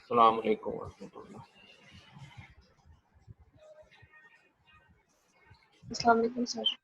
अस्सलाम वालेकुम वरहमतुल्लाह। अस्सलाम वालेकुम सर।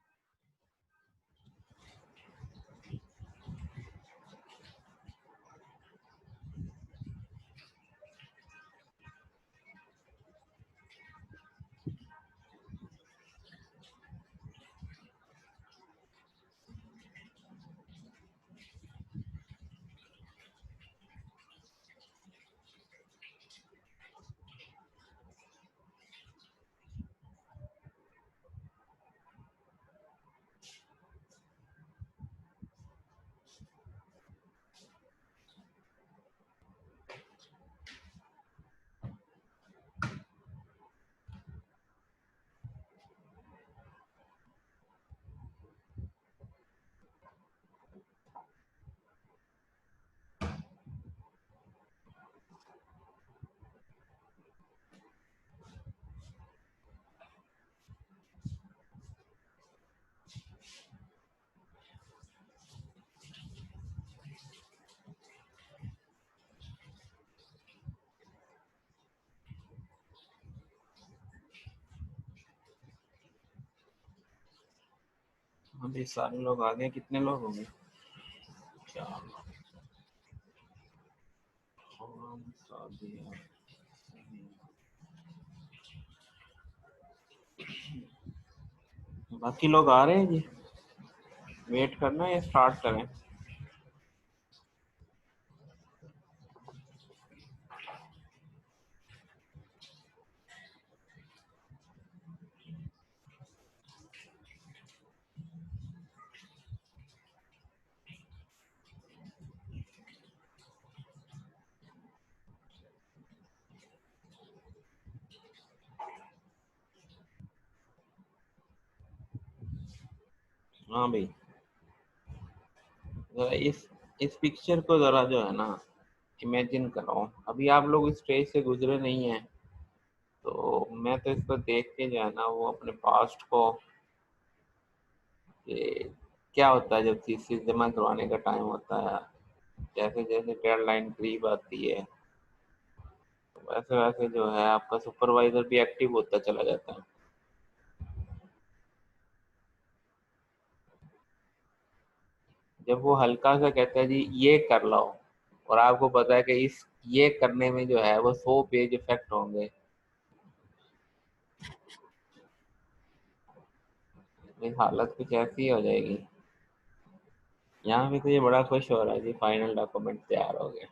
अभी सारे लोग आ गए। कितने लोग होंगे? 4 सादिया। बाकी लोग आ रहे हैं जी। वेट करना है या स्टार्ट करें? हाँ भाई, जरा इस पिक्चर को जरा जो है ना इमेजिन करो। अभी आप लोग इस स्टेज से गुजरे नहीं हैं, तो मैं तो इसको देख के जो है ना वो अपने पास्ट को, ये क्या होता है जब थीसिस जमा करवाने का टाइम होता है, जैसे जैसे डेडलाइन करीब आती है वैसे वैसे जो है आपका सुपरवाइजर भी एक्टिव होता चला जाता है। जब वो हल्का सा कहता है जी ये कर लो, और आपको पता है कि इस ये करने में जो है वो 100 पेज इफेक्ट होंगे, मेरी हालत कुछ ऐसी हो जाएगी। यहाँ पे तो ये बड़ा खुश हो रहा है जी, फाइनल डॉक्यूमेंट तैयार हो गया।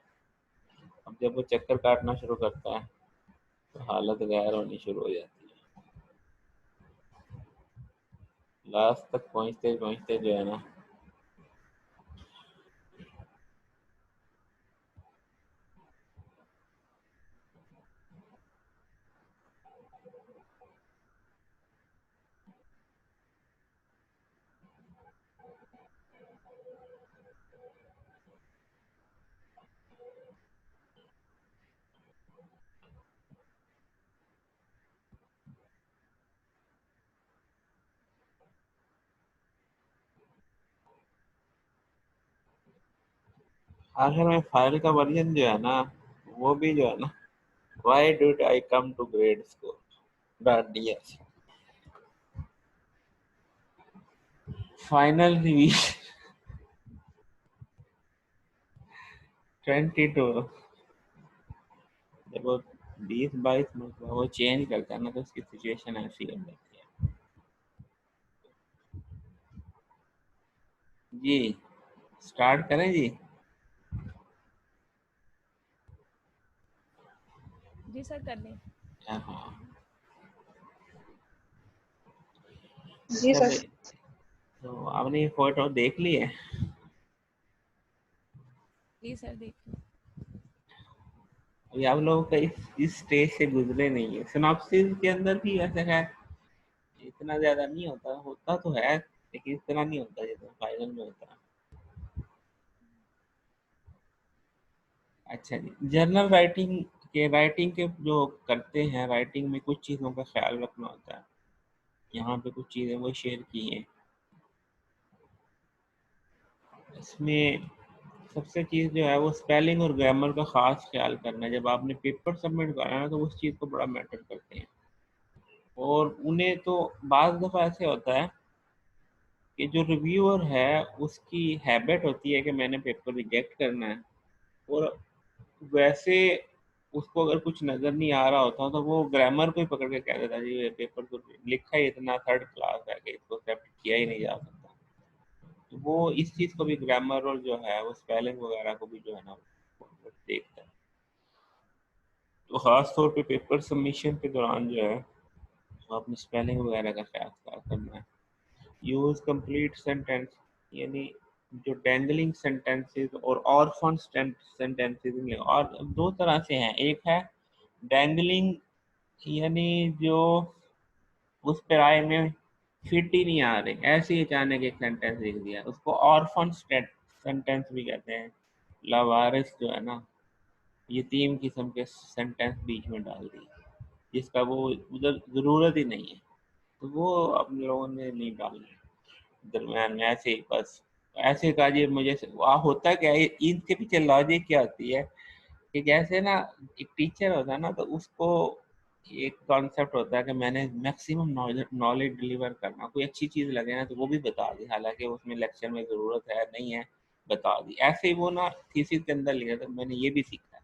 अब जब वो चक्कर काटना शुरू करता है तो हालत गैर होनी शुरू हो जाती है। लास्ट तक पहुँचते पहुँचते जो है ना, आखिर में फाइल का वर्जन जो है ना वो भी जो है ना, why did I come to grade school dot D S final revision 22। जब वो 20-22 मतलब वो चेंज करता है ना तो उसकी सिचुएशन ऐसी हो जाती है जी। स्टार्ट करें जी? जी सर, कर लें। हाँ, जी अच्छा सर। भाई, तो आपने ये फोटो देख ली है? जी सर, देखिए। अभी आप लोगों का इस स्टेज से गुजरे नहीं है। सिनॉप्सिस के अंदर भी ऐसा है, इतना ज्यादा नहीं होता, होता तो है लेकिन इतना नहीं होता जितना फाइनल में होता है। अच्छा जी, जर्नल राइटिंग के जो करते हैं, राइटिंग में कुछ चीज़ों का ख्याल रखना होता है। यहाँ पे कुछ चीज़ें वो शेयर की हैं। इसमें सबसे चीज़ जो है वो स्पेलिंग और ग्रामर का ख़ास ख्याल करना है। जब आपने पेपर सबमिट करना है तो उस चीज़ को बड़ा मैटर करते हैं। और उन्हें तो बाज़ दफ़ा ऐसे होता है कि जो रिव्यूअर है उसकी हैबिट होती है कि मैंने पेपर रिजेक्ट करना है, और वैसे उसको अगर कुछ नज़र नहीं आ रहा होता तो वो ग्रामर को ही पकड़ के कह देता है जी ये पेपर तो लिखा ही इतना थर्ड क्लास है कि इसको एक्सेप्ट किया ही नहीं जा सकता। तो वो इस चीज़ को भी, ग्रामर और जो है वो स्पेलिंग वगैरह को भी जो है ना वो देखता है। तो ख़ास तौर पे पेपर सबमिशन के दौरान जो है वो अपनी स्पेलिंग वगैरह का ख्याल करना है। यूज़ कंप्लीट सेंटेंस, यानी जो डैंगलिंग सेंटेंसेस और ऑर्फन सेंटेंसेस, और दो तरह से हैं। एक है डैंगलिंग, यानी जो उस पराए में फिट ही नहीं आ रही, ऐसे ही अचानक एक सेंटेंस लिख दिया, उसको ऑर्फन सेंटेंस भी कहते हैं। लावारिस जो है ना, यतीम किस्म के सेंटेंस बीच में डाल दिए जिसका वो उधर ज़रूरत ही नहीं है, तो वो अपने लोगों ने नहीं डालना दरम्यान में ऐसे ही बस। ऐसे का जी मुझे होता क्या है, इनके पीछे लॉजिक क्या होती है कि जैसे ना एक टीचर होता है ना, तो उसको एक कॉन्सेप्ट होता है कि मैंने मैक्सिमम नॉलेज डिलीवर करना, कोई अच्छी चीज़ लगे ना तो वो भी बता दी, हालांकि उसमें लेक्चर में ज़रूरत है नहीं है, बता दी। ऐसे ही वो ना थीसिस के अंदर लिखा था मैंने ये भी सीखा है,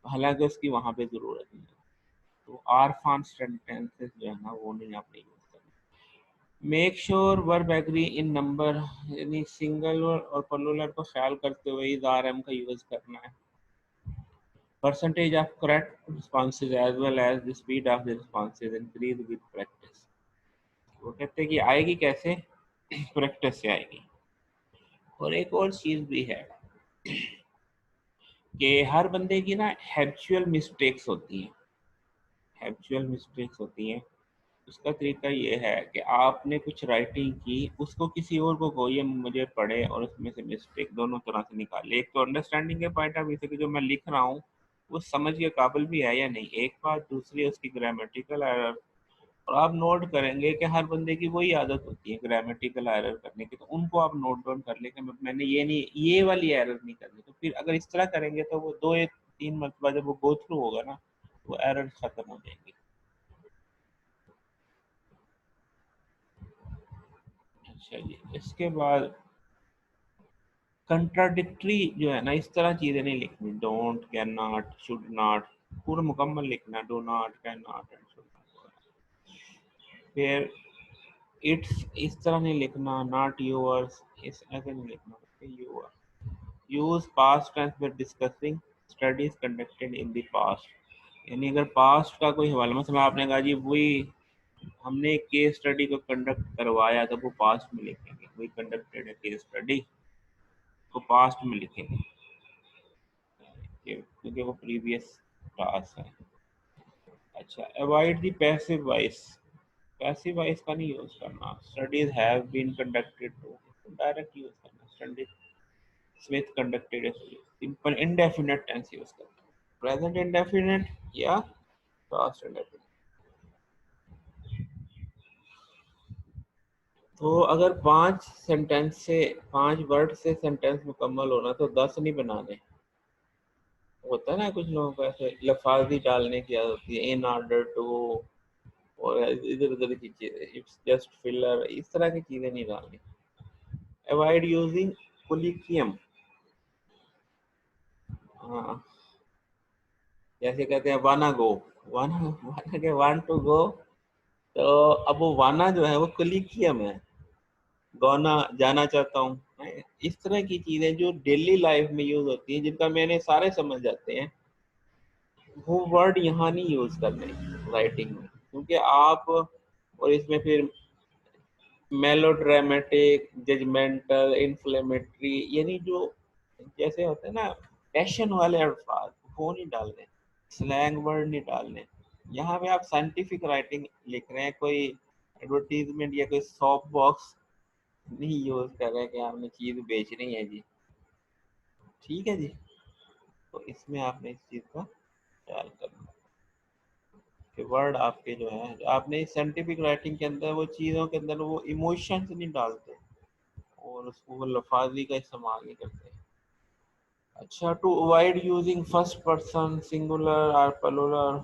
हालांकि उसकी वहाँ पे ज़रूरत नहीं है। तो आर फान सेंटेंसेस जो है ना वो नहीं आपने यूज़ करना। Make sure verb agree in number, यानी सिंगल और प्लूरल को ख्याल करते हुए इस आर एम का यूज़ करना है। Percentage of correct responses as well as the speed of the responses increase with practice. वो कहते हैं कि आएगी कैसे, प्रैक्टिस से आएगी। और एक और चीज़ भी है कि हर बंदे की ना हैबिचुअल मिस्टेक्स होती हैं, हैबिचुअल मिस्टेक्स होती हैं। उसका तरीका ये है कि आपने कुछ राइटिंग की, उसको किसी और को कहो ये मुझे पढ़े और उसमें से मिस्टेक दोनों तरह से निकाले। एक तो अंडरस्टैंडिंग के पॉइंट ऑफ व्यू से कि जो मैं लिख रहा हूँ वो समझ के काबिल भी है या नहीं, एक बात। दूसरी है उसकी ग्रामेटिकल एरर। और आप नोट करेंगे कि हर बंदे की वही आदत होती है ग्रामेटिकल एरर करने की, तो उनको आप नोट डाउन कर लेंगे मैंने ये नहीं, ये वाली एरर नहीं करनी। तो फिर अगर इस तरह करेंगे तो वो दो या तीन मरतबा जब वो गो थ्रू होगा ना, वो एरर खत्म हो जाएंगी। अच्छा जी, इसके बाद कंट्राडिक्टरी जो है ना, इस तरह चीज़ें नहीं लिखनी। Don't, can not, should not, पूरा मुकम्मल लिखना। Do not, can not and should not. फिर इट्स इस तरह नहीं लिखना। नॉट योर्स, इस ऐसे नहीं लिखना, your. Use past tense with discussing studies conducted in the past, यानी अगर पास्ट का कोई हवाला, मतलब आपने कहा जी वही हमने केस स्टडी को कंडक्ट करवाया, तो वो पास्ट में लिखेंगे। वही कंडक्टेड है केस स्टडी को पास्ट में लिखेंगे क्योंकि वो प्रीवियस टास्क है। अच्छा, avoid the passive voice, passive voice का नहीं यूज करना। Studies have been conducted to, direct use करना। Study Smith conducted, simple indefinite tense use करना। प्रेजेंट इंडेफिनिट या पास्ट इंडेफिनिट। तो अगर 5 सेंटेंस से 5 वर्ड से सेंटेंस मुकम्मल होना तो 10 नहीं बनाने। होता है ना कुछ लोगों को ऐसे लफाजी डालने की आदत होती है, इन ऑर्डर टू, और इधर उधर की चीजें, इट्स जस्ट फिलर, इस तरह की चीजें नहीं डालनी। अवॉइड यूजिंग कोलिकियम, हाँ, जैसे कहते हैं वाना गो, वाना वाना के वांट टू गो, तो अब वो वाना जो है वो कोलिकियम है, गौना जाना चाहता हूँ। इस तरह की चीजें जो डेली लाइफ में यूज होती हैं, जिनका मैंने सारे समझ जाते हैं, वो वर्ड यहाँ नहीं यूज करने राइटिंग में, क्योंकि आप, और इसमें फिर मेलोड्रामेटिक, जजमेंटल, इन्फ्लेमेटरी, यानी जो जैसे होते हैं ना पैशन वाले अल्फाज, वो नहीं डालने। स्लैंग वर्ड नहीं डालने। यहाँ पे आप साइंटिफिक राइटिंग लिख रहे हैं, कोई एडवर्टीजमेंट या कोई सॉप बॉक्स नहीं यूज कर रहे हैं कि आपने चीज बेचनी है जी। ठीक है जी, तो इसमें आपने इस चीज का ख्याल करना कि वर्ड आपके जो है, आपने साइंटिफिक राइटिंग के अंदर वो चीज़ों के अंदर वो इमोशंस नहीं डालते और उसको वो लफाजी का इस्तेमाल नहीं करते। अच्छा, to avoid using first person singular और प्लूरल।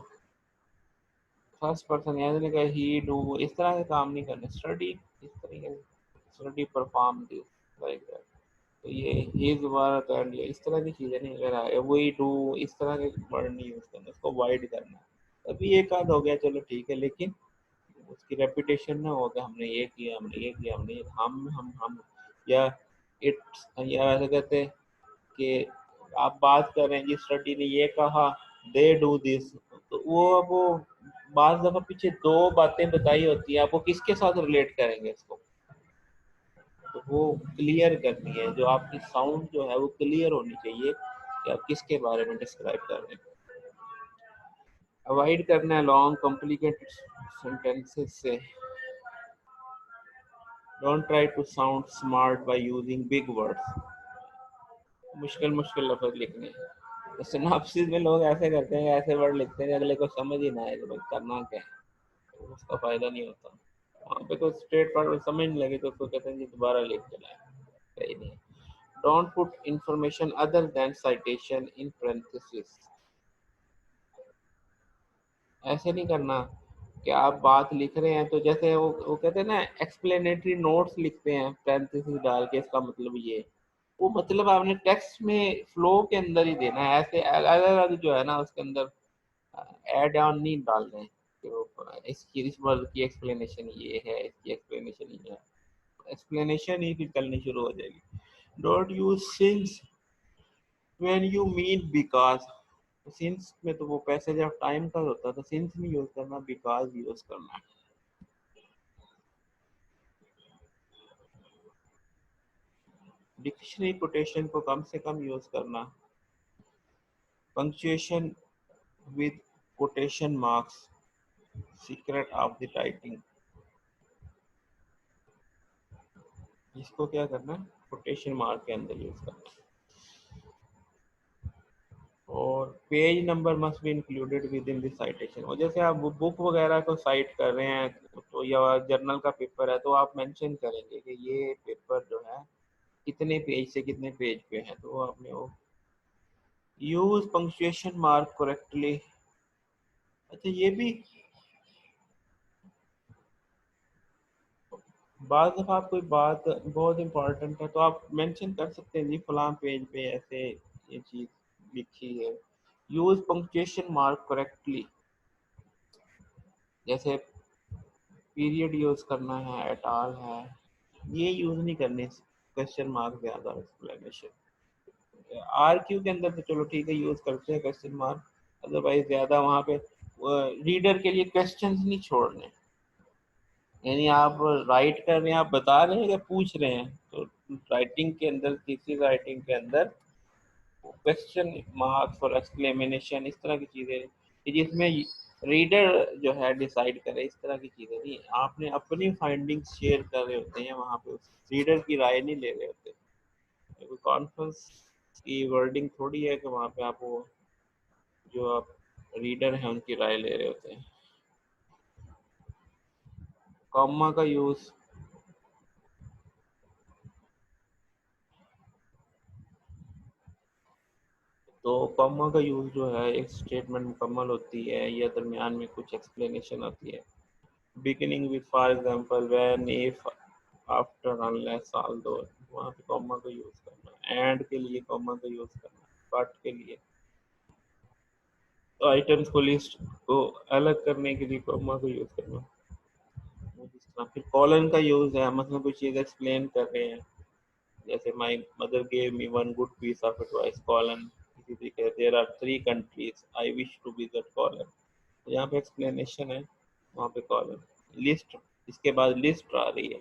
फर्स्ट पर्सन यानी कि ही डू, इस तरह के काम नहीं करने। स्टडी इस तरीके से, study perform this like that. तो ये हिज वर्क एंड ये इस तरह की चीज़ें नहीं कर रहा है। वही डू, इस तरह के वर्ड नहीं यूज़ करना, उसको अवॉइड करना। अभी एक आध हो गया चलो ठीक है, लेकिन उसकी रेपुटेशन ना हो कि हमने ये किया, हमने ये किया, हमने हम या इट्स, या वैसे कहते हैं कि आप बात कर रहे हैं जी स्टडी ने ये कहा, दे डू दिस, तो वो बात दफा पीछे दो बातें बताई होती है, आपको किसके साथ रिलेट करेंगे इसको, तो वो क्लियर करनी है। जो आपकी साउंड जो है वो क्लियर होनी चाहिए कि आप किसके बारे में डिस्क्राइब कर रहे हैं। अवॉइड करना है लॉन्ग कॉम्प्लिकेटेड सेंटेंसेस से। Don't try to sound smart by using big words. मुश्किल मुश्किल लफ्ज लिखने हैं। तो सिनॉप्सिस में लोग ऐसे करते हैं, ऐसे वर्ड लिखते हैं कि अगले को समझ ही ना आए कि भाई करना क्या है, तो उसका फायदा नहीं होता। वहाँ पे तो स्ट्रेट फॉरवर्ड समझ नहीं लगे तो उसको कहते हैं जी दोबारा लिख के लाए, सही नहीं। Don't put information other than citation in parentheses। ऐसे नहीं करना कि आप बात लिख रहे हैं तो जैसे वो कहते हैं ना एक्सप्लेनेटरी नोट्स लिखते हैं parentheses डाल के, इसका मतलब ये, वो मतलब आपने टेक्स्ट में फ्लो के अंदर ही देना है। ऐसे अलग अलग जो है ना उसके अंदर ऐड ऑन नहीं डालने कि वो इसकी इस वर्ड की एक्सप्लेनेशन ये है, इसकी एक्सप्लेनेशन ये है। एक्सप्लेनेशन ही फिर चलनी शुरू हो जाएगी। Don't use since when you mean because. Since में तो वो पैसेज ऑफ टाइम का होता है, तो सिंस नहीं यूज करना, बिकॉज यूज करना है। डिक्शनरी कोटेशन को कम से कम यूज करना। Punctuation with quotation marks, secret of the writing. इसको क्या करना है, कोटेशन मार्क के अंदर यूज करना। और page number must be included with in the citation. और जैसे आप बुक वगैरह को साइट कर रहे हैं तो या जर्नल का पेपर है तो आप मेंशन करेंगे कि ये पेपर जो है कितने पेज से कितने पेज पे है, तो आपने वो यूज पंक्चुएशन मार्क करेक्टली। अच्छा ये भी बाद दफा आप कोई बात बहुत इंपॉर्टेंट है तो आप मेंशन कर सकते हैं जी फलां पेज पे ऐसे ये चीज लिखी है। यूज पंक्चुएशन मार्क करेक्टली, जैसे पीरियड यूज करना है, एट ऑल है, ये यूज नहीं करने क्वेश्चन मार्क ज्यादा एक्सप्लेनेशन। आर क्यू के अंदर तो चलो ठीक है यूज करते हैं क्वेश्चन मार्क, अदरवाइज ज्यादा वहाँ पे रीडर के लिए क्वेश्चंस नहीं छोड़ने। यानी आप राइट कर रहे हैं, आप बता रहे हैं या पूछ रहे हैं, तो राइटिंग के अंदर, थीसिस राइटिंग के अंदर क्वेश्चन मार्क्स और एक्सप्लेनेशन इस तरह की चीजें कि जिसमें रीडर जो है डिसाइड करे, इस तरह की चीजें नहीं। आपने अपनी फाइंडिंग्स शेयर कर रहे होते हैं वहाँ पे, रीडर की राय नहीं ले रहे होते। कॉन्फ्रेंस की वर्डिंग थोड़ी है कि वहाँ पे आप वो जो आप रीडर हैं उनकी राय ले रहे होते हैं। कॉमा का यूज, तो कॉमा का यूज जो है एक स्टेटमेंट मुकम्मल होती है या दरमियान में कुछ एक्सप्लेनेशन होती है। Beginning with for example when, if, after, unless, although, वहाँ पे कॉमा का यूज करना। एंड के लिए कॉमा का यूज करना। बट के लिए, तो आइटम्स को लिस्ट को अलग करने के लिए कॉमा का यूज करना। जिस तरह फिर कॉलन का यूज है, मतलब कोई चीज़ एक्सप्लेन कर रहे हैं, जैसे my mother gave me one good piece of advice, colon किसी के there are 3 countries I wish to visit, colon. तो यहाँ पे एक्सप्लेनेशन है, वहाँ पे कॉलन। लिस्ट, इसके बाद लिस्ट आ रही है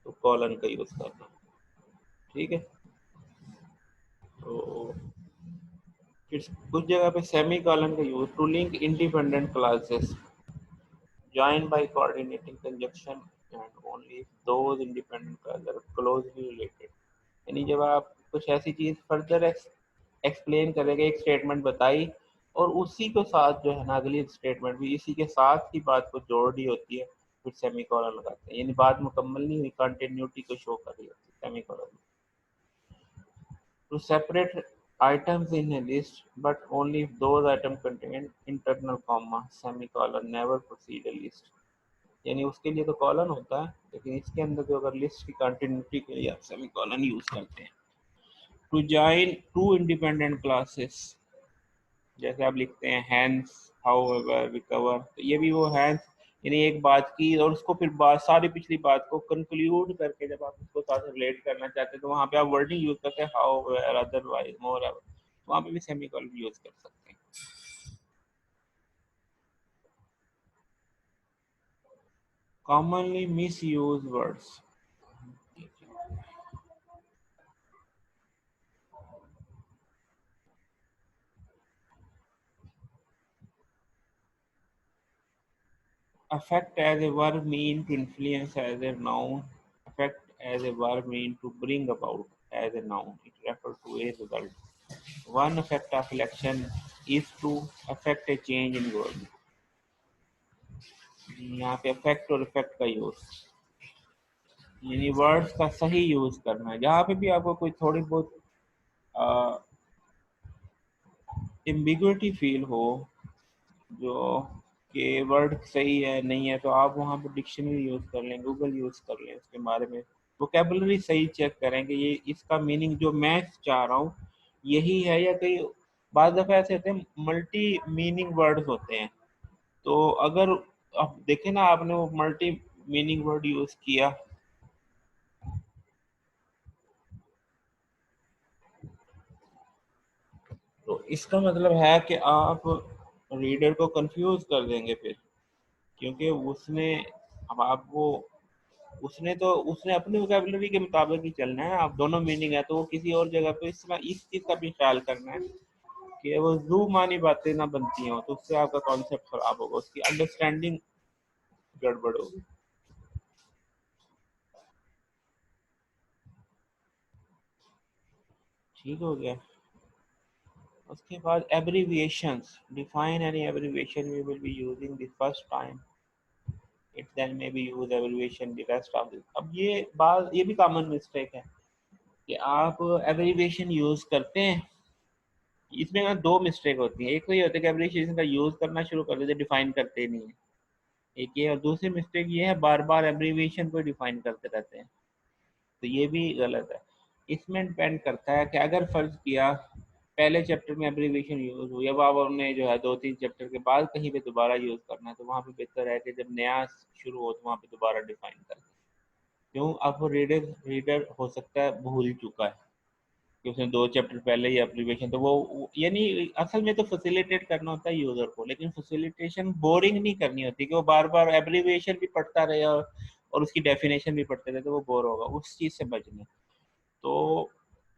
तो कॉलन का यूज करना। ठीक है, तो फिर कुछ जगह पे सेमी कॉलन का use, to link independent clauses, join by coordinating conjunction and only if those independent clauses are closely related। यानी जब आप कुछ ऐसी चीज फर्दर एक्सप्लेन करेंगे, एक स्टेटमेंट बताई और उसी के साथ जो है ना अगली स्टेटमेंट भी इसी के साथ की बात को जोड़ रही होती है, फिर सेमी कॉलन लगाते हैं। यानी बात मुकम्मल नहीं हुई, कंटिन्यूटी को शो कर रही होती है semicolon. To separate items in a list but only if those items contain internal comma semicolon never proceed a list। यानी उसके लिए तो कॉलन होता है, लेकिन इसके अंदर जो अगर लिस्ट की कंटिन्यूटी के लिए आप सेमीकोलन यूज करते हैं। To join two independent clauses, जैसे आप लिखते हैं हैंस हाउएवर रिकवर, तो ये भी वो हैंस यानी एक बात की और उसको फिर बात सारी पिछली बात को कंक्लूड करके जब आप उसको साथ रिलेट करना चाहते हैं तो वहाँ पे आप वर्डिंग यूज करते हैं हाउएवर अदरवाइज मोर एवर, वहाँ पे भी सेमीकोलन यूज कर सकते हैं। Commonly misuse words, affect as a verb mean to influence as a noun, affect as a verb mean to bring about as a noun, it refers to a result। One effect of election is to affect a change in word। यहाँ पे affect और effect का use यानी words का सही use करना है। जहाँ पे भी आपको कोई थोड़ी बहुत एम्बिग्युइटी फील हो, जो कि वर्ड सही है नहीं है, तो आप वहाँ पर डिक्शनरी यूज कर लें, गूगल यूज कर लें, उसके बारे में वोकेबलरी सही चेक करें कि ये इसका मीनिंग जो मैं चाह रहा हूँ यही है या कई बाद दफ़ा ऐसे होते हैं मल्टी मीनिंग वर्ड्स होते हैं। तो अगर आप देखें ना आपने वो मल्टी मीनिंग वर्ड यूज किया तो इसका मतलब है कि आप रीडर को कंफ्यूज कर देंगे फिर, क्योंकि उसने अब आपको उसने अपनी वोकैबुलरी के मुताबिक ही चलना है। आप दोनों मीनिंग है तो वो किसी और जगह पे इस चीज़ का भी ख्याल करना है कि वो जू मानी बातें ना बनती हों, तो उससे आपका कॉन्सेप्ट खराब होगा, उसकी अंडरस्टैंडिंग गड़बड़ होगी। ठीक हो गया। उसके बाद abbreviations, define any abbreviation we will be using the first time, it then may be use abbreviation the rest of this. अब ये भी कॉमन मिस्टेक है कि आप एब्रीविएशन यूज करते हैं। इसमें ना दो मिस्टेक होती है, एक तो ये होता है कि एब्रीविएशन का यूज करना शुरू कर देते, डिफाइन करते नहीं है, एक ये, और दूसरी मिस्टेक ये है बार बार एब्रीविएशन को डिफाइन करते रहते हैं, तो ये भी गलत है। इसमें डिपेंड करता है कि अगर फर्ज किया पहले चैप्टर में एब्रीविएशन यूज हुई, अब आप हमने जो है 2-3 चैप्टर के बाद कहीं पे दोबारा यूज करना है, तो वहाँ पे बेहतर है कि जब नया शुरू हो तो वहाँ पे दोबारा डिफाइन करें। क्यों? आपको रीडर हो सकता है भूल चुका है कि उसने 2 चैप्टर पहले ही एब्रीविएशन, तो वो यानी असल में तो फैसिलिटेट करना होता है यूजर को, लेकिन फैसिलिटेशन बोरिंग नहीं करनी होती कि वो बार बार एब्रीविएशन भी पढ़ता रहे और उसकी डेफिनेशन भी पढ़ते रहे, तो वो बोर होगा। उस चीज़ से बचना, तो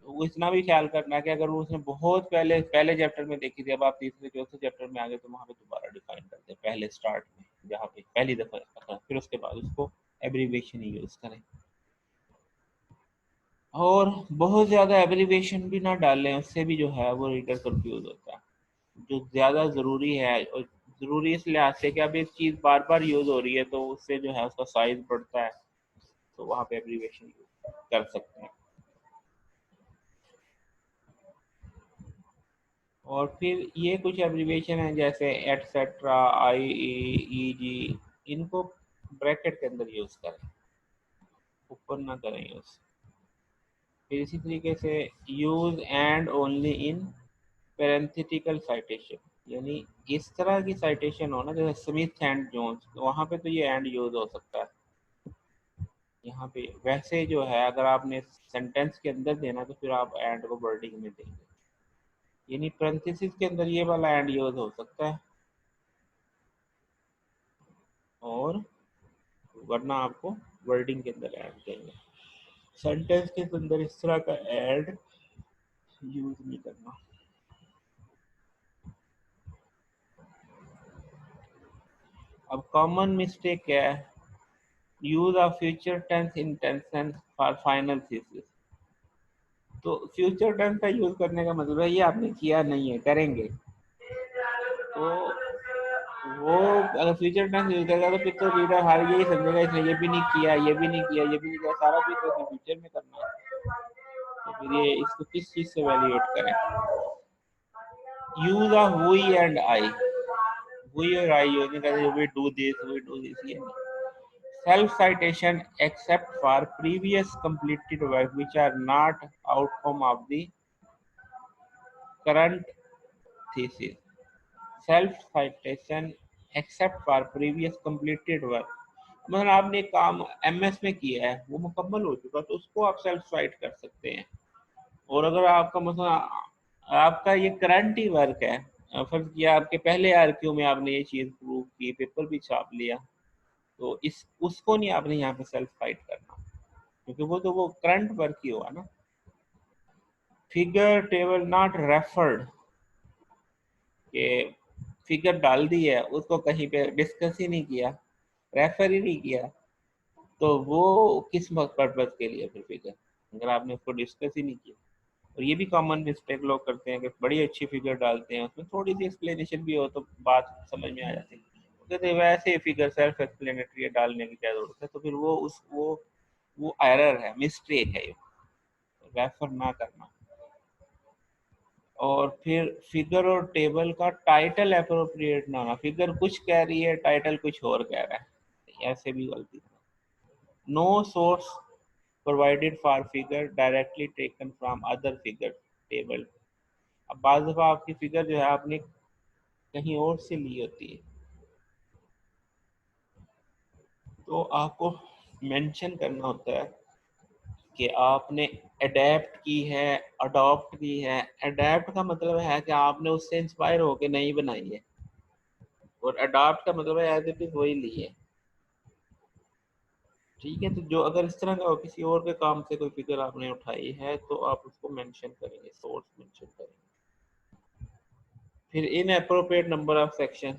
वो इतना भी ख्याल करना कि अगर वो उसने बहुत पहले पहले चैप्टर में देखी थी, अब आप तीसरे चौथे चैप्टर में आ गए, तो वहाँ पे दोबारा डिफाइन करते हैं पहले स्टार्ट में जहाँ पे पहली दफ़ा, फिर उसके बाद उसको एब्रीविएशन ही यूज़ करें। और बहुत ज़्यादा एब्रीविएशन भी ना डालें, उससे भी जो है वो रीडर कंफ्यूज होता है। जो ज़्यादा ज़रूरी है, और ज़रूरी इस लिहाज से कि अब एक चीज़ बार बार यूज़ हो रही है तो उससे जो है उसका साइज बढ़ता है, तो वहाँ पे एब्रीविएशन यूज कर सकते हैं। और फिर ये कुछ एब्रीविएशन है जैसे एटसेट्रा, आई ई जी, इनको ब्रैकेट के अंदर यूज़ करें, ऊपर ना करें यूज़। फिर इसी तरीके से use and only in parenthetical citation, यानी इस तरह की साइटेशन हो ना जैसे स्मिथ एंड जोन्स, तो वहाँ पे तो ये एंड यूज़ हो सकता है। यहाँ पे वैसे जो है अगर आपने सेंटेंस के अंदर देना तो फिर आप एंड को वर्डिंग में देंगे, यानी पैरेंथेसिस के अंदर ये वाला एंड यूज़ हो सकता है, और वरना आपको वर्डिंग के अंदर ऐड देंगे। सेंटेंस के अंदर इस तरह का ऐड यूज नहीं करना। अब कॉमन मिस्टेक क्या है? Use of future tense in tenses for final thesis. तो फ्यूचर टेंस का यूज करने का मतलब है ये आपने किया नहीं है, करेंगे, तो वो अगर फ्यूचर टेंस यूज करेगा तो फिर तो रीडर हर यही समझेगा इसने ये भी नहीं किया, ये भी नहीं किया, ये भी नहीं किया, सारा कुछ तो फ्यूचर में करना है, तो फिर ये इसको किस चीज़ से वैल्यूएट करें? Use of we and I, we और आई यूज नहीं करते, वी डू दिस ये नहीं। Self citation except for previous completed work which are not outcome of the current thesis. Self citation except for previous completed work, मतलब आपने एक काम MS में किया है, वो मुकम्मल हो चुका, तो उसको आप सेल्फ साइट कर सकते हैं। और अगर आपका मतलब आपका ये करंट ही वर्क है, फर्ज किया आपके पहले आरक्यू में आपने ये चीज़ प्रूव की, पेपर भी छाप लिया, तो इस उसको नहीं आपने यहाँ पे सेल्फ साइट करना, क्योंकि वो करंट वर्क ही हुआ ना। फिगर टेबल नॉट रेफर्ड, के फिगर डाल दी है, उसको कहीं पे डिस्कस ही नहीं किया, रेफर ही नहीं किया, तो वो किस पर्पज के लिए फिर फिगर, अगर आपने उसको डिस्कस ही नहीं किया। और ये भी कॉमन मिस्टेक लोग करते हैं कि बड़ी अच्छी फिगर डालते हैं, उसमें थोड़ी सी एक्सप्लेनेशन भी हो तो बात समझ में आ जाती है, कहते हैं वैसे फिगर सेल्फ एक्सप्लेनेटरी है, डालने की क्या जरूरत है, तो फिर वो एरर है, मिस्टेक है, ये रेफर ना करना। और फिर फिगर और टेबल का टाइटल अप्रोप्रिएट ना होना, फिगर कुछ कह रही है, टाइटल कुछ और कह रहा है, ऐसे भी गलती। No source provided for figure directly taken from other figure table. अब बाज़ दफ़ा आपकी फिगर जो है आपने कहीं और से ली होती है, तो आपको मेंशन करना होता है कि आपने अडेप्ट की है, अडॉप्ट की है। अडेप्ट का मतलब है कि आपने उससे इंस्पायर होकर नहीं बनाई है, और अडॉप्ट का मतलब है एज इट इज वही ली है। ठीक है, तो जो अगर इस तरह का हो, किसी और के काम से कोई फिगर आपने उठाई है, तो आप उसको मेंशन करेंगे, सोर्स मेंशन करेंगे। फिर in appropriate number of section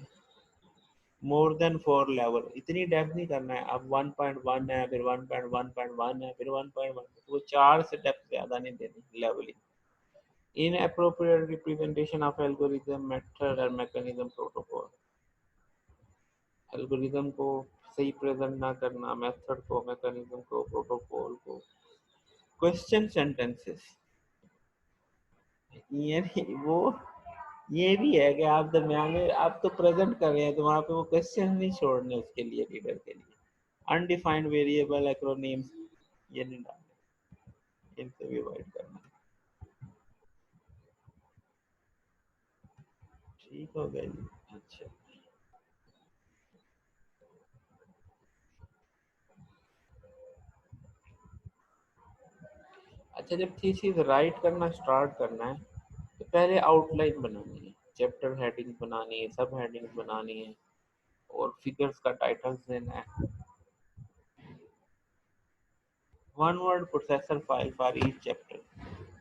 more than 4 level, इतनी डेप्थ नहीं करना है। अब 1.1 है, फिर 1.1.1 है, फिर 1.1, वो 4 से डेप्थ ज़्यादा नहीं देनी levelling. In appropriate representation of algorithm method और मैकेनिज्म प्रोटोकॉल, एल्गोरिथम को सही प्रेजेंट ना करना, मेथड को, मैकेनिज्म को, प्रोटोकॉल को। क्वेश्चन सेंटेंसेस, ये नहीं, वो ये भी है कि आप दरमियान में आप तो प्रेजेंट कर रहे हैं, तो वहाँ पे वो क्वेश्चन नहीं छोड़ने उसके लिए, रीडर के लिए। अनडिफाइंड वेरिएबल, एक्रोनीम्स, ये नहीं डालने, इनसे भी अवॉइड करना। ठीक हो गया जी। अच्छा, अच्छा, जब थीसिस राइट करना स्टार्ट करना है, तो पहले आउटलाइन बनानी है, चैप्टर हेडिंग बनानी है, सब हेडिंग बनानी है, और फिगर्स का टाइटल्स देना है। One word processor file for each chapter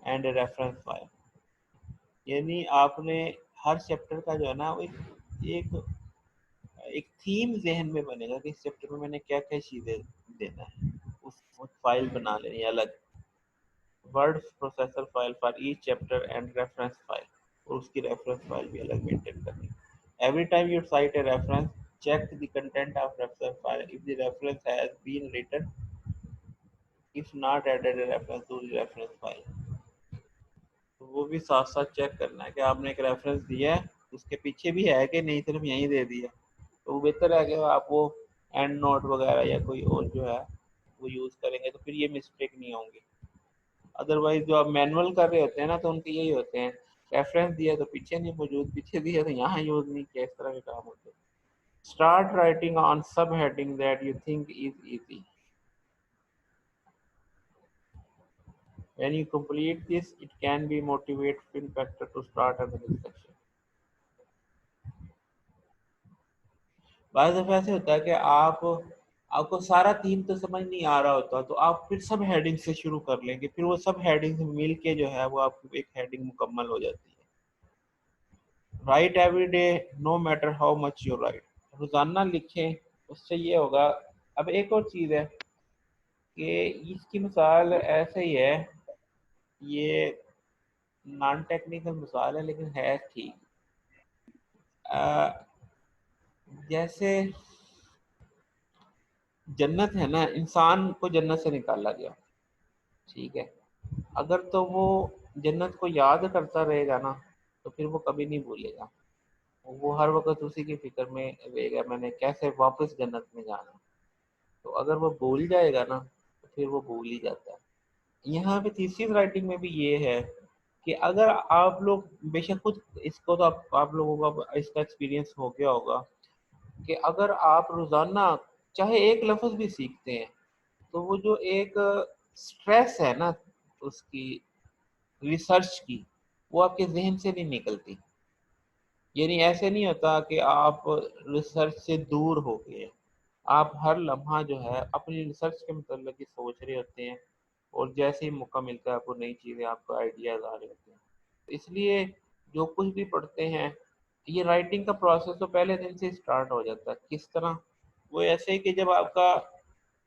and reference file, यानी आपने हर चैप्टर का जो है ना, वो एक एक थीम जहन में बनेगा कि इस चैप्टर में मैंने क्या क्या चीज़ें देना है, उस फाइल बना लेनी है अलग। Word processor file for each chapter and reference file, और उसकी रेफरेंस फाइल भी अलग मेंटेन करनी। Every time you site a reference, check the content of reference file if the reference has been written, if not added a reference to the reference file। तो वो भी साथ साथ चेक करना है कि आपने एक रेफरेंस दिया है, उसके पीछे भी है कि नहीं, सिर्फ यहीं दे दिया। तो बेहतर है कि आप वो एंड नोट वगैरह या कोई और जो है वो यूज़ करेंगे, तो फिर ये मिस्टेक नहीं होंगी। अदरवाइज जो आप मैनुअल कर रहे होते हैं ना, तो उनके यही होते हैं, रेफरेंस दिया तो पीछे नहीं मौजूद, पीछे दिया तो यहाँ यूज़ नहीं किया, इस तरह के काम होते हैं। स्टार्ट राइटिंग ऑन सब heading that you think is easy. When you complete this, it can be motivating factor to start another section. बाज़ दफ़ा ऐसे होता है कि आपको सारा थीम तो समझ नहीं आ रहा होता, तो आप फिर सब हेडिंग से शुरू कर लेंगे, फिर वो सब हेडिंग मिल के जो है वो आपकी एक हेडिंग मुकम्मल हो जाती है। Write every day, no matter how much you write, रोज़ाना लिखें, उससे ये होगा। अब एक और चीज़ है कि इसकी मिसाल ऐसे ही है, ये नॉन टेक्निकल मिसाल है लेकिन है ठीक। जैसे जन्नत है ना, इंसान को जन्नत से निकाला गया, ठीक है, अगर तो वो जन्नत को याद करता रहेगा ना, तो फिर वो कभी नहीं भूलेगा। वो हर वक्त उसी की फिक्र में रहेगा, मैंने कैसे वापस जन्नत में जाना। तो अगर वो भूल जाएगा ना, तो फिर वो भूल ही जाता है। यहाँ पे थीसिस राइटिंग में भी ये है कि अगर आप लोग बेशक खुद इसको तो आप लोगों का इसका एक्सपीरियंस हो गया होगा कि अगर आप रोजाना चाहे एक लफ्ज भी सीखते हैं, तो वो जो एक स्ट्रेस है ना उसकी, रिसर्च की, वो आपके जहन से नहीं निकलती। यानी ऐसे नहीं होता कि आप रिसर्च से दूर हो गए, आप हर लम्हा जो है अपनी रिसर्च के मतलब ही सोच रहे होते हैं, और जैसे ही मौका मिलता है आपको नई चीज़ें, आपको आइडियाज आ रहे होते हैं। इसलिए जो कुछ भी पढ़ते हैं, ये राइटिंग का प्रोसेस तो पहले दिन से स्टार्ट हो जाता है। किस तरह? वो ऐसे ही कि जब आपका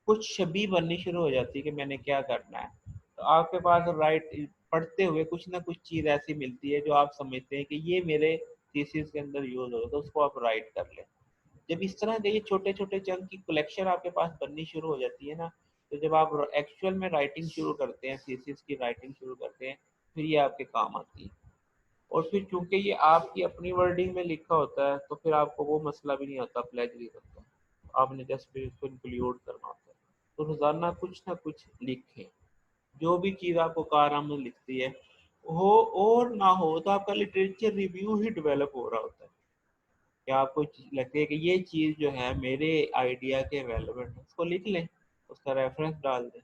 कुछ छवि बननी शुरू हो जाती है कि मैंने क्या करना है, तो आपके पास राइट पढ़ते हुए कुछ ना कुछ चीज़ ऐसी मिलती है जो आप समझते हैं कि ये मेरे थीसिस के अंदर यूज होगा, तो उसको आप राइट कर लें। जब इस तरह के ये छोटे छोटे चंक की कलेक्शन आपके पास बननी शुरू हो जाती है ना, तो जब आप एक्चुअल में राइटिंग शुरू करते हैं, थीसिस की राइटिंग शुरू करते हैं, फिर ये आपके काम आती है। और फिर चूंकि ये आपकी अपनी वर्डिंग में लिखा होता है, तो फिर आपको वो मसला भी नहीं होता प्लेजरिज्म का, आपने जस्ट फिर इसको इंक्लूड करना होता है। तो रोजाना कुछ ना कुछ लिखें, जो भी चीज़ आपको कारआमद लिखती है हो और ना हो, तो आपका लिटरेचर रिव्यू ही डेवलप हो रहा होता है कि आपको लगता है कि ये चीज़ जो है मेरे आइडिया के रेलेवेंट है, उसको लिख लें, उसका रेफरेंस डाल दें।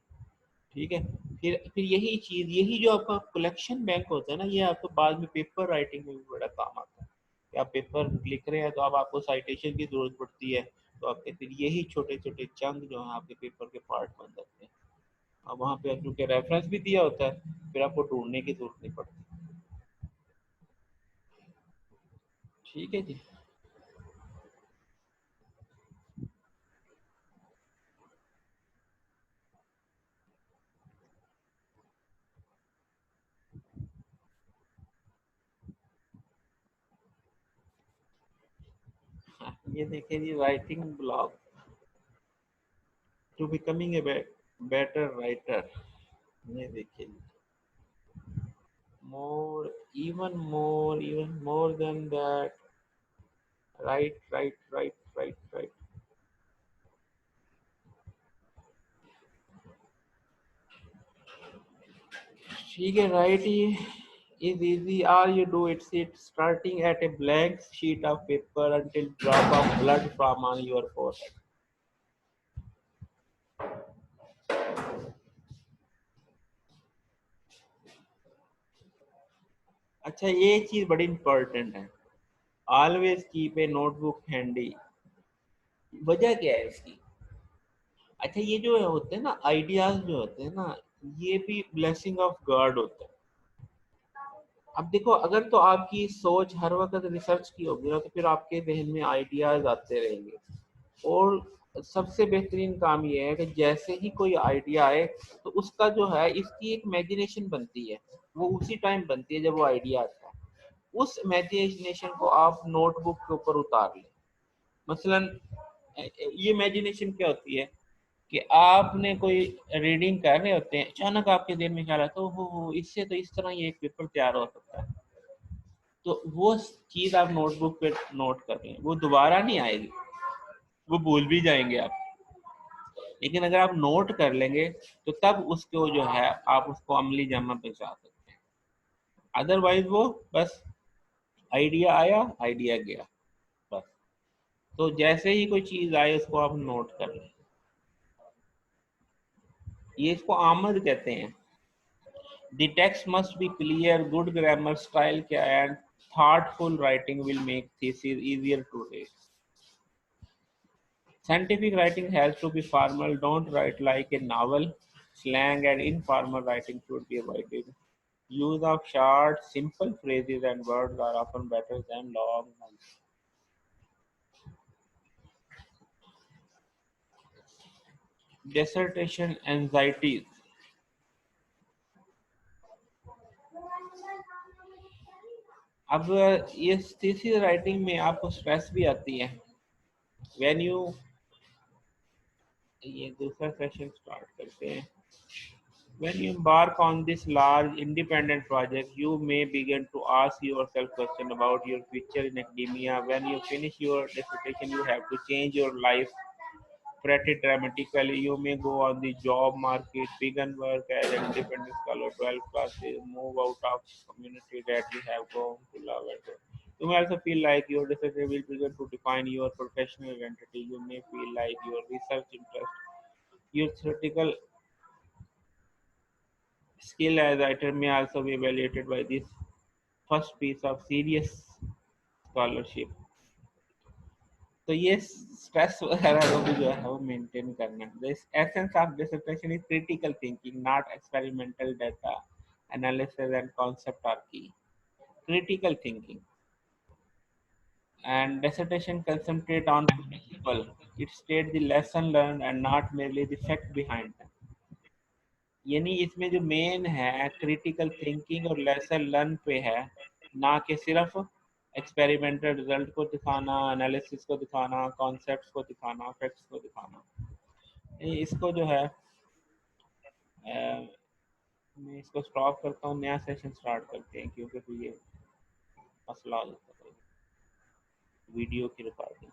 ठीक है। फिर यही चीज़, यही जो आपका कलेक्शन बैंक होता है ना, ये आपको बाद में पेपर राइटिंग में भी बड़ा काम आता है कि आप पेपर लिख रहे हैं तो अब आपको साइटेशन की ज़रूरत पड़ती है, तो आपके फिर यही छोटे छोटे चंक जो है आपके पेपर के पार्ट बन जाते हैं। अब वहाँ पे क्योंकि रेफरेंस भी दिया होता है, फिर आपको ढूंढने की जरूरत नहीं पड़ती। ठीक है जी। ये देखिए जी, writing blog to becoming a better writer. ये देखिए, more, even more than that, right. ठीक है, right is easy. All you do is sit starting at a blank sheet of paper until drop of blood from on your forehead. अच्छा, ये चीज बड़ी important है, always keep a notebook handy. वजह क्या है इसकी? अच्छा, ये जो होते हैं ना आइडियाज जो होते हैं ना, ये भी ब्लेसिंग ऑफ गॉड होता है। अब देखो, अगर तो आपकी सोच हर वक्त रिसर्च की होगी ना, तो फिर आपके जहन में आइडियाज आते रहेंगे। और सबसे बेहतरीन काम ये है कि जैसे ही कोई आइडिया आए, तो उसका जो है इसकी एक इमेजिनेशन बनती है, वो उसी टाइम बनती है जब वो आइडिया आता है। उस इमेजिनेशन को आप नोटबुक के ऊपर उतार लें। मसलन ये इमेजिनेशन क्या होती है कि आपने कोई रीडिंग कर रहे होते हैं, अचानक आपके दिल में ख्याल आता है, हो इससे तो इस तरह ये एक पेपर तैयार हो सकता है। तो वो चीज आप नोटबुक पे नोट कर लें, वो दोबारा नहीं आएगी, वो भूल भी जाएंगे आप। लेकिन अगर आप नोट कर लेंगे, तो तब उसको जो है आप उसको अमली जामा पहुंचा सकते हैं। अदरवाइज वो बस आइडिया आया, आइडिया गया, बस। तो जैसे ही कोई चीज आए, उसको आप नोट कर लें। ये इसको आमद कहते हैं। The text must be clear, good grammar, style and thoughtful writing will make thesis easier to read. Scientific writing has to be formal, don't write like a novel. Slang and informal writing should be avoided. Use of short, simple phrases and words are often better than long ones. Dissertation anxieties. अब ये thesis writing में आपको stress भी आती है। When you, ये दूसरा session start करते हैं। When you embark on this large independent project, you may begin to ask yourself questions about your future in academia. When you finish your dissertation, you have to change your life pretty dramatically. You may go on the job market, begin work as an independent scholar, 12 classes, move out of community that you have grown to love it. You may also feel like your dissertation will begin to define your professional identity. You may feel like your research interest, your theoretical skill as writer may also be evaluated by this first piece of serious scholarship. तो ये stress वगैरह को भी जो है वो maintain करना है. This essence of dissertation is critical thinking, not experimental data analysis and concept are key. Critical thinking and dissertation concentrate on principle. It states the lesson learned and not merely the fact behind them. यानी इसमें जो main है critical thinking और lesson learn पे है, ना कि सिर्फ एक्सपेरिमेंटल रिजल्ट को दिखाना, एनालिसिस को दिखाना, कॉन्सेप्ट्स को दिखाना, फैक्ट्स को दिखाना. इसको जो है मैं इसको स्टॉप करता हूँ, नया सेशन स्टार्ट करते हैं क्योंकि फिर ये मसला हो जाता है वीडियो की रिकॉर्डिंग.